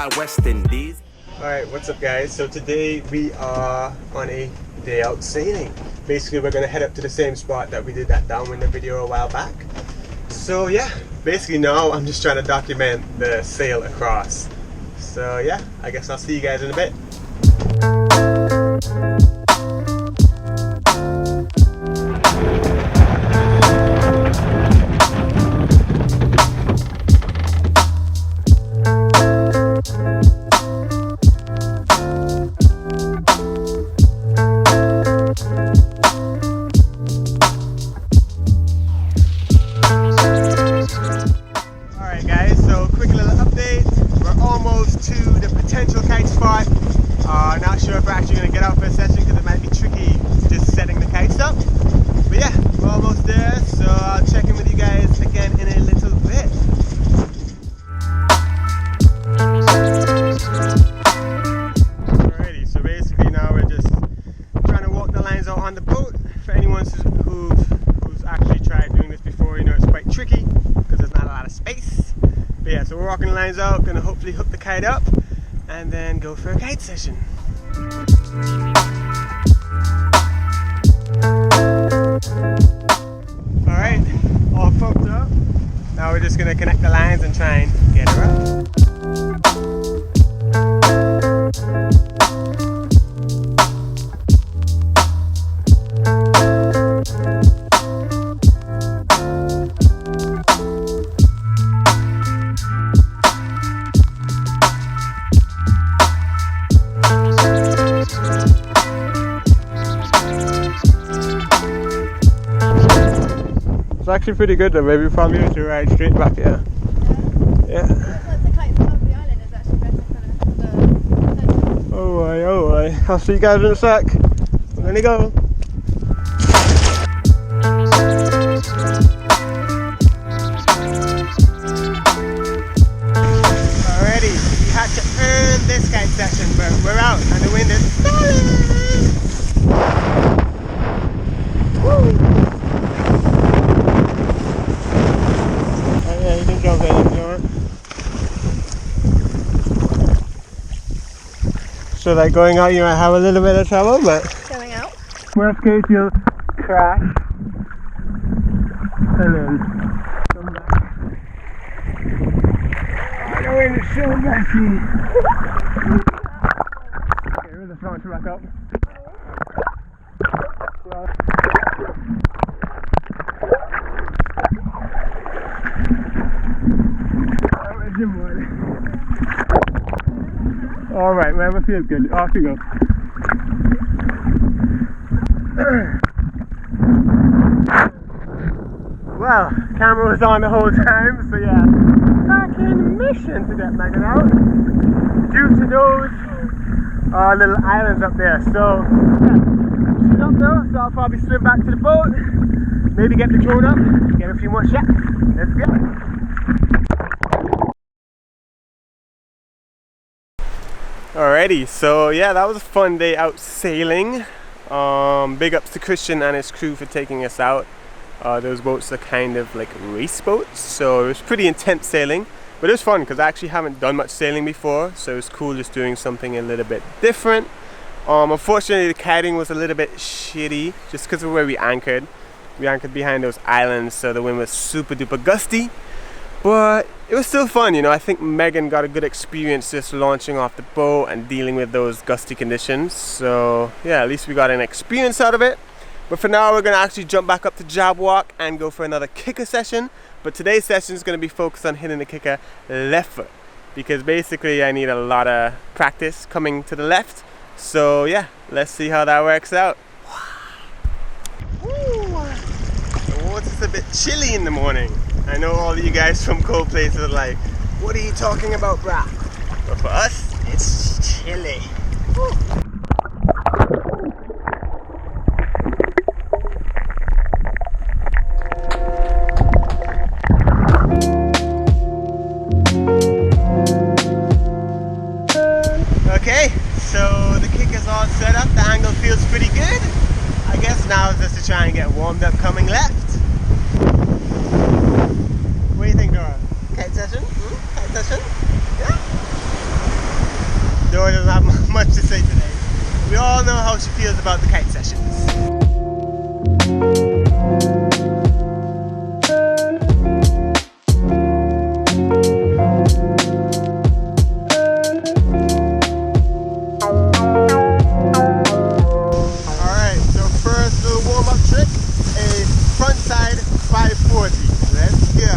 side West Indies. Alright, what's up guys? So today we are on a day out sailing. Basically we're going to head up to the same spot that we did that downwinder video a while back. So yeah, basically now I'm just trying to document the sail across. So yeah, I guess I'll see you guys in a bit. Not sure if we're actually going to get out for a session because it might be tricky just setting the kites up. But yeah, we're almost there, so I'll check in with you guys again in a little bit. Alrighty, so basically now we're just trying to walk the lines out on the boat. For anyone who's actually tried doing this before, you know it's quite tricky because there's not a lot of space. But yeah, so we're walking the lines out, going to hopefully hook the kite up and then go for a kite session. Alright, all pumped up. Now we're just going to connect the lines and try and get her up. It's actually pretty good though, maybe probably have to ride straight back here. Yeah. The kite above the island is actually better for the Oh boy. I'll see you guys in a sec. I'm gonna go. Alrighty, we had to earn this kite session, but we're out and the wind is solid. Woo! So like going out you might have a little bit of trouble, but going out. Worst case you'll crash and then come back. Oh, the wind is so messy. Okay, we're just going to back up. Alright, wherever feels good. Off you go. Well, camera was on the whole time, so yeah. Back in mission to get Megan out. Due to those little islands up there. So, yeah. She's up there, so I'll probably swim back to the boat. Maybe get the drone up, get a few more shots. Let's go. Alrighty, so yeah, that was a fun day out sailing. Big ups to Christian and his crew for taking us out. Those boats are kind of like race boats, so it was pretty intense sailing, but it was fun because I actually haven't done much sailing before, so it was cool just doing something a little bit different. Unfortunately the kiting was a little bit shitty just because of where we anchored. We anchored behind those islands, so the wind was super duper gusty. But it was still fun, you know. I think Megan got a good experience just launching off the boat and dealing with those gusty conditions. So yeah, at least we got an experience out of it. But for now, we're going to actually jump back up to Jab Walk and go for another kicker session. But today's session is going to be focused on hitting the kicker left foot, because basically I need a lot of practice coming to the left. So yeah, let's see how that works out. The water's a bit chilly in the morning. I know all you guys from cold places are like, what are you talking about, brah? But for us, it's chilly. Woo. Okay, so the kick is all set up. The angle feels pretty good. I guess now is just to try and get warmed up coming left. What do you think, Dora? Kite session? Kite session? Yeah? how she feels about the kite sessions. Alright, so first little warm-up trick, a front side 540. Let's go.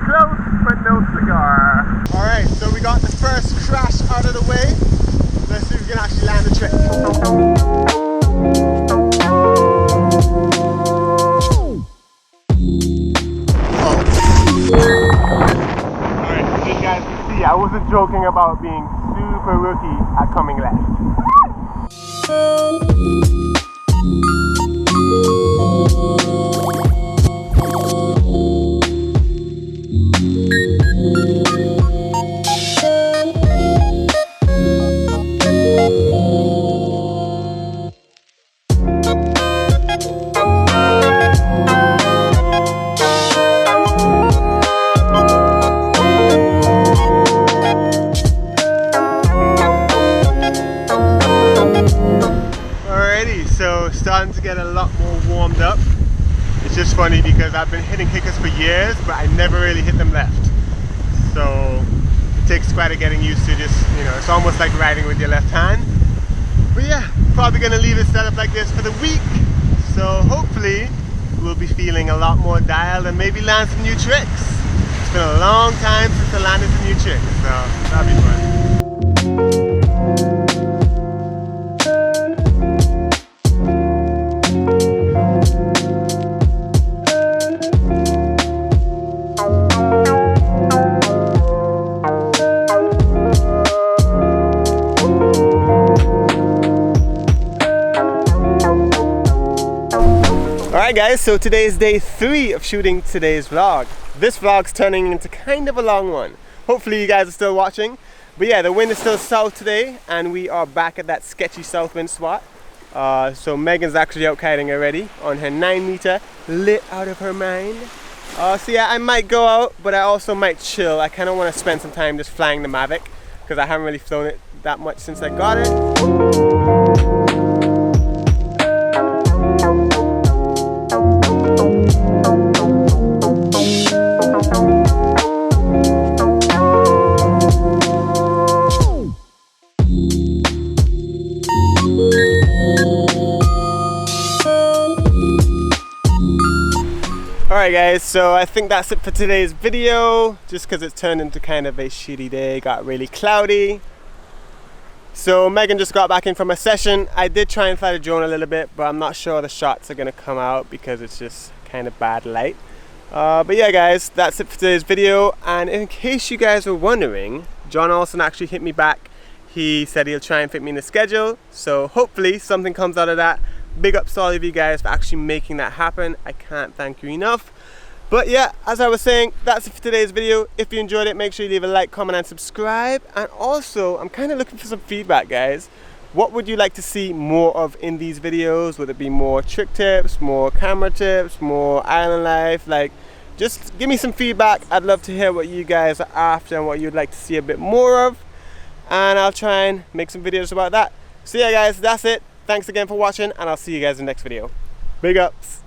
Close, but no cigar. Alright, so we got the first crash out of the way. Let's see if we can actually land the trick. Alright, as you guys can see, I wasn't joking about being super rookie at coming left. So starting to get a lot more warmed up. It's just funny because I've been hitting kickers for years, but I never really hit them left. So it takes quite a getting used to. Just, you know, it's almost like riding with your left hand. But yeah, probably gonna leave it set up like this for the week. So hopefully we'll be feeling a lot more dialed and maybe land some new tricks. It's been a long time since I landed some new tricks, so that'll be fun. Alright guys, so today is day 3 of shooting today's vlog. This vlog's turning into kind of a long one. Hopefully you guys are still watching. But yeah, the wind is still south today and we are back at that sketchy south wind spot. So Megan's actually out kiting already on her 9-meter, lit out of her mind. So yeah, I might go out, but I also might chill. I kind of want to spend some time just flying the Mavic because I haven't really flown it that much since I got it. Alright guys, so I think that's it for today's video, just because it's turned into kind of a shitty day, got really cloudy. So Megan just got back in from a session. I did try and fly the drone a little bit, but I'm not sure the shots are going to come out because it's just kind of bad light. But yeah guys, that's it for today's video, and in case you guys were wondering, Jon Olsson actually hit me back. He said he'll try and fit me in the schedule, so hopefully something comes out of that. Big ups to all of you guys for actually making that happen. I can't thank you enough. But yeah, as I was saying, that's it for today's video. If you enjoyed it, make sure you leave a like, comment and subscribe. And also, I'm kind of looking for some feedback guys. What would you like to see more of in these videos? Would it be more trick tips, more camera tips, more island life? Like, just give me some feedback. I'd love to hear what you guys are after and what you'd like to see a bit more of. And I'll try and make some videos about that. So yeah guys, that's it. Thanks again for watching, and I'll see you guys in the next video. Big ups!